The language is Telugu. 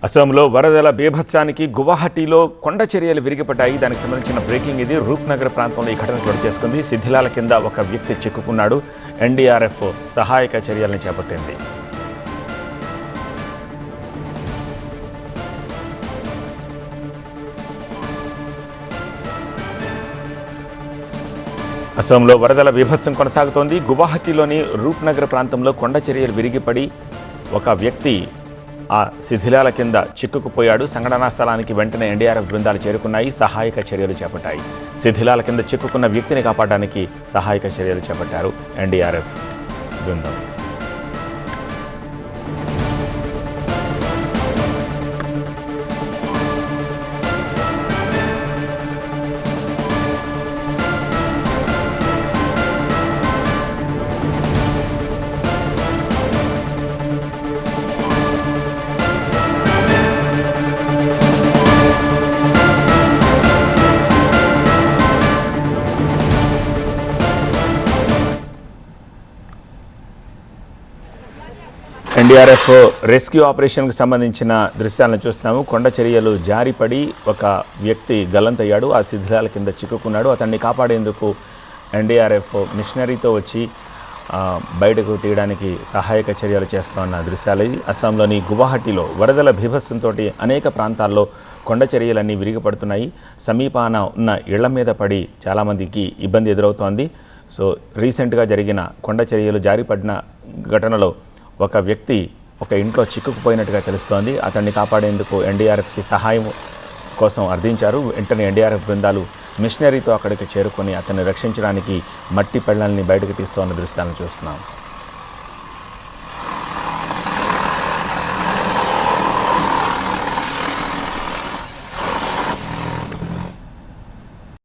అసోంలో వరదల బీభత్సానికి గువాహటీలో కొండ చర్యలు విరిగిపడ్డాయి. దానికి సంబంధించిన బ్రేకింగ్ ఇది. రూప్నగర్ ప్రాంతంలో ఈ ఘటన చోటు చేసుకుంది. శిథిలాల కింద ఒక వ్యక్తి చిక్కుకున్నాడు. ఎన్డీఆర్ఎఫ్ సహాయక చర్యలను చేపట్టింది. అసోంలో వరదల బీభత్సం కొనసాగుతోంది. గువాహటీలోని రూప్నగర్ ప్రాంతంలో కొండ చర్యలు విరిగిపడి ఒక వ్యక్తి ఆ శిథిలాల కింద చిక్కుకుపోయాడు. సంఘటనా స్థలానికి వెంటనే ఎన్డీఆర్ఎఫ్ బృందాలు చేరుకున్నాయి, సహాయక చర్యలు చేపట్టాయి. శిథిలాల కింద చిక్కుకున్న వ్యక్తిని కాపాడడానికి సహాయక చర్యలు చేపట్టారు ఎన్డీఆర్ఎఫ్ బృందం. ఎన్డీఆర్ఎఫ్ రెస్క్యూ ఆపరేషన్కి సంబంధించిన దృశ్యాలను చూస్తున్నాము. కొండ చర్యలు జారిపడి ఒక వ్యక్తి గల్లంతయ్యాడు. ఆ శిథిలాల కింద చిక్కుకున్నాడు. అతన్ని కాపాడేందుకు ఎన్డీఆర్ఎఫ్ మిషనరీతో వచ్చి బయటకు తీయడానికి సహాయక చర్యలు చేస్తున్న దృశ్యాలు. అస్సాంలోని గువాహటీలో వరదల బీభత్సంతో అనేక ప్రాంతాల్లో కొండ చర్యలన్నీ విరిగిపడుతున్నాయి. సమీపాన ఉన్న ఇళ్ల మీద పడి చాలామందికి ఇబ్బంది ఎదురవుతోంది. సో రీసెంట్గా జరిగిన కొండ చర్యలు జారిపడిన ఘటనలో ఒక వ్యక్తి ఒక ఇంట్లో చిక్కుకుపోయినట్టుగా తెలుస్తోంది. అతన్ని కాపాడేందుకు ఎన్డీఆర్ఎఫ్కి సహాయం కోసం అర్థించారు. వెంటనే ఎన్డీఆర్ఎఫ్ బృందాలు మిషనరీతో అక్కడికి చేరుకొని అతన్ని రక్షించడానికి మట్టి పెళ్లల్ని బయటకు తీస్తున్న దృశ్యాలను చూస్తున్నాం.